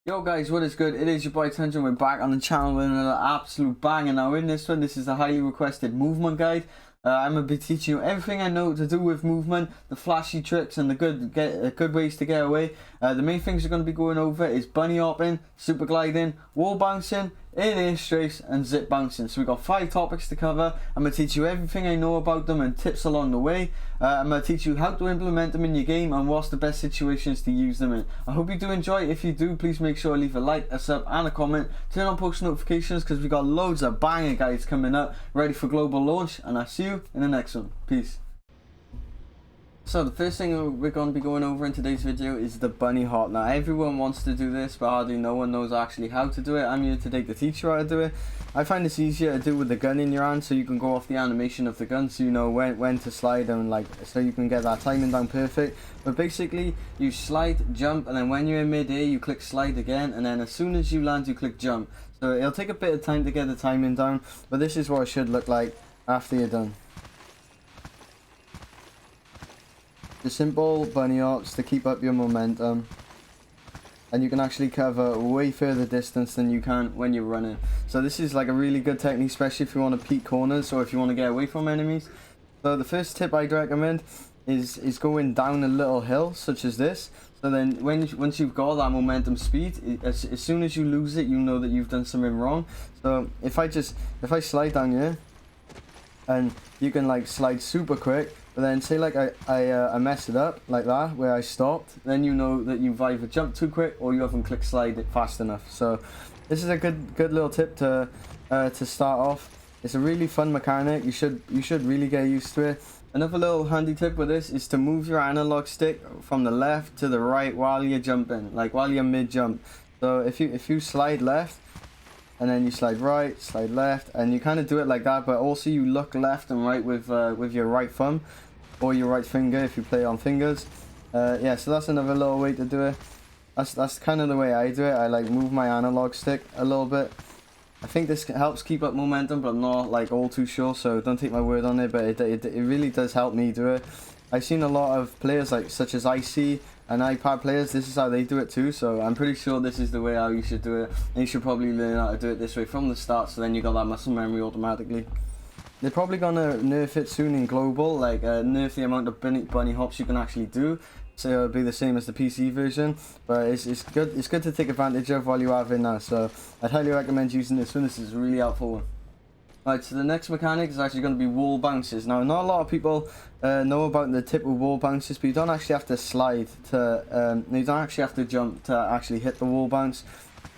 Yo guys, what is good? It is your boy Tundra. We're back on the channel with another absolute banger. Now in this one, this is the highly requested movement guide. I'm going to be teaching you everything I know to do with movement, the flashy tricks and the good ways to get away. The main things we're going to be going over is bunny hopping, super gliding, wall bouncing, in-air strafe and zip bouncing. So we've got 5 topics to cover. I'm going to teach you everything I know about them and tips along the way. I'm going to teach you how to implement them in your game and what's the best situations to use them in. I hope you do enjoy. If you do, please make sure to leave a like, a sub and a comment. Turn on post notifications because we've got loads of banger guides coming up ready for global launch, and I'll see you in the next one. Peace. So the first thing we're going to be going over in today's video is the bunny hop. Now everyone wants to do this, but hardly no one knows actually how to do it. I'm here today to teach you how to do it. I find it's easier to do with the gun in your hand, so you can go off the animation of the gun, so you know when to slide and so you can get that timing down perfect. But basically you slide, jump, and then when you're in mid-air you click slide again, and then as soon as you land you click jump. So it'll take a bit of time to get the timing down, but this is what it should look like after you're done. The simple bunny hops to keep up your momentum, and you can actually cover way further distance than you can when you're running. So this is like a really good technique, especially if you want to peek corners or if you want to get away from enemies. So the first tip I'd recommend is going down a little hill such as this. So then once you've got that momentum speed, as soon as you lose it, you know that you've done something wrong. So if I slide down here, and you can like slide super quick, but then say like I mess it up like that where I stopped, then you know that you've either jumped too quick or you haven't click slide it fast enough. So this is a good little tip to start off. It's a really fun mechanic. You should really get used to it. Another little handy tip with this is to move your analog stick from the left to the right while you're jumping, like while you're mid jump. So if you slide left, and then you slide right, slide left, and you kind of do it like that, but also you look left and right with your right thumb or your right finger if you play on fingers. Yeah, so that's another little way to do it. That's kind of the way I do it. I like move my analog stick a little bit. I think this helps keep up momentum, but I'm not like all too sure, so don't take my word on it, but it really does help me do it. I've seen a lot of players such as IC and iPad players, this is how they do it too, so I'm pretty sure this is the way how you should do it, and you should probably learn how to do it this way from the start, so then you got that muscle memory automatically. They're probably gonna nerf it soon in global, like nerf the amount of bunny hops you can actually do, so it'll be the same as the PC version, but it's good to take advantage of while you have it now, so I'd highly recommend using this one. This is a really helpful one. Right, so the next mechanic is actually going to be wall bounces. Now, not a lot of people know about the tip with wall bounces, but you don't actually have to slide to, you don't actually have to jump to actually hit the wall bounce.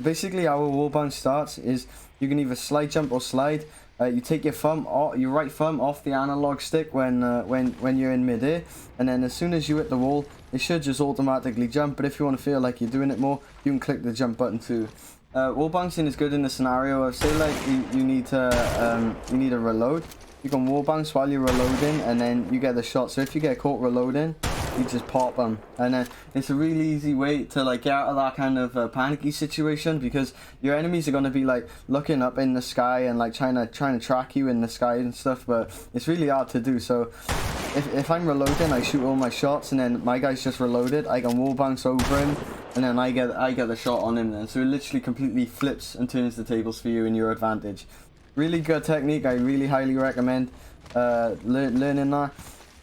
Basically, how a wall bounce starts is you can either slide, jump, or slide. You take your right thumb off the analog stick when you're in mid-air, and then as soon as you hit the wall, it should just automatically jump. But if you want to feel like you're doing it more, you can click the jump button too. Wall bouncing is good in the scenario of, say like you need to reload. You can wall bounce while you're reloading, and then you get the shot. So if you get caught reloading, you just pop them, and then it's a really easy way to like get out of that kind of panicky situation, because your enemies are going to be like looking up in the sky and like trying to track you in the sky and stuff, but it's really hard to do. So if I'm reloading, I shoot all my shots, and then my guy's just reloaded, I can wall bounce over him, and then I get the shot on him then. So it literally completely flips and turns the tables for you in your advantage. Really good technique. I really highly recommend learning that.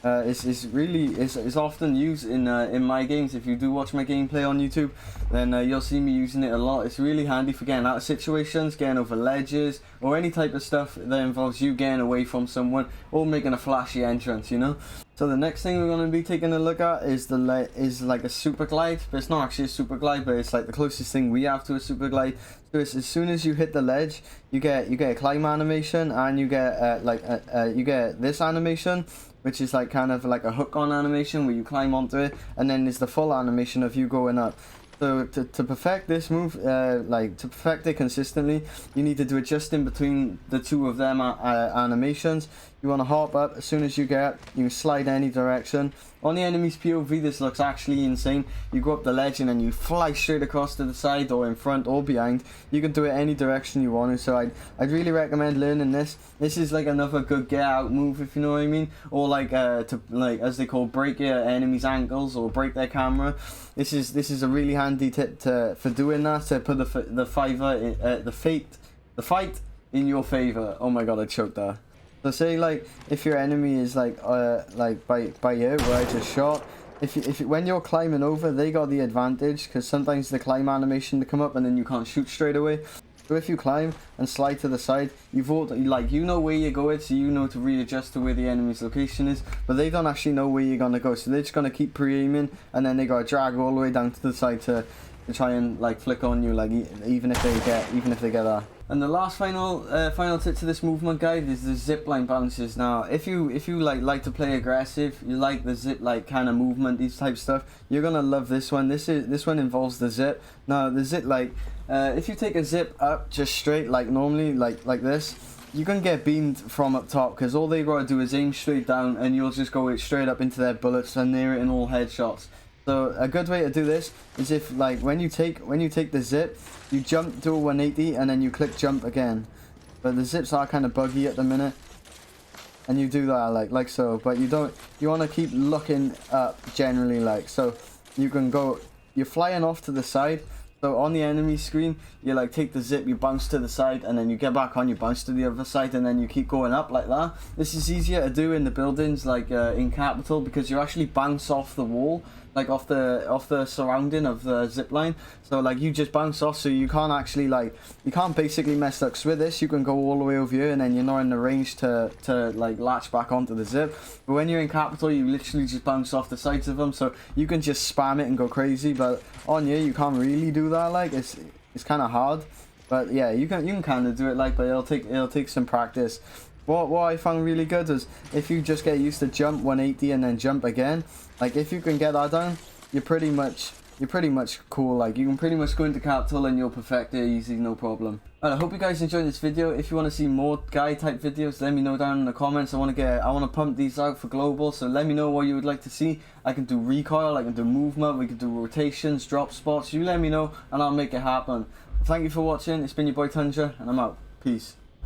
It's often used in my games. If you do watch my gameplay on YouTube, then you'll see me using it a lot. It's really handy for getting out of situations, getting over ledges, or any type of stuff that involves you getting away from someone or making a flashy entrance, you know. So the next thing we're going to be taking a look at is like a super glide, but it's not actually a super glide, but it's like the closest thing we have to a super glide. So it's as soon as you hit the ledge, you get a climb animation, and you get you get this animation, which is like kind of like a hook on animation where you climb onto it, and then there's the full animation of you going up. So to perfect this move, to perfect it consistently, you need to do it just in between the two of them animations. You want to hop up as soon as you get, you can slide any direction. On the enemy's POV, this looks actually insane. You go up the ledge and then you fly straight across to the side or in front or behind. You can do it any direction you want to, so I'd really recommend learning this. This is like another good get out move, if you know what I mean, or like to, like, as they call, break your enemy's ankles or break their camera. This is a really handy tip for doing that, to put the fight in your favor. Oh my god, I choked there. So say like if your enemy is like by you where I just shot, if when you're climbing over, they got the advantage because sometimes the climb animation to come up and then you can't shoot straight away. So if you climb and slide to the side, you know where you're going, so you know to readjust to where the enemy's location is, but they don't actually know where you're gonna go, so they're just gonna keep pre-aiming and then they gotta drag all the way down to the side to try and like flick on you, like even if they get that. And the last final tip to this movement guide is the zipline bounces. Now, if you like to play aggressive, you like the zip like kind of movement, these type stuff, you're gonna love this one. This one involves the zip. Now the zip, like if you take a zip up just straight like normally, like this, you can get beamed from up top because all they gotta do is aim straight down and you'll just go straight up into their bullets and they're in all headshots. So a good way to do this is if like when you take the zip, you jump to a 180 and then you click jump again. But the zips are kind of buggy at the minute, and you do that like so. But you want to keep looking up generally, like so. You can go, you're flying off to the side. So on the enemy screen, you like take the zip, you bounce to the side, and then you get back on, you bounce to the other side, and then you keep going up like that. This is easier to do in the buildings, like in Capital, because you actually bounce off the wall, like off the surrounding of the zip line. So like you just bounce off, so you can't actually you can't basically mess up. So with this, you can go all the way over here, and then you're not in the range to like latch back onto the zip. But when you're in Capital, you literally just bounce off the sides of them, so you can just spam it and go crazy. But on here, you can't really do that. Like it's kind of hard. But yeah, you can kind of do it, like, but it'll take some practice. What I found really good is if you just get used to jump 180 and then jump again, like if you can get that down, you're pretty much cool. Like you can pretty much go into Capital and you'll perfect it easy, no problem. Well, I hope you guys enjoyed this video. If you want to see more guide type videos, let me know down in the comments. I want to pump these out for global, so let me know what you would like to see. I can do recoil, I can do movement, we can do rotations, drop spots. You let me know and I'll make it happen. Thank you for watching. It's been your boy Tundra and I'm out. Peace.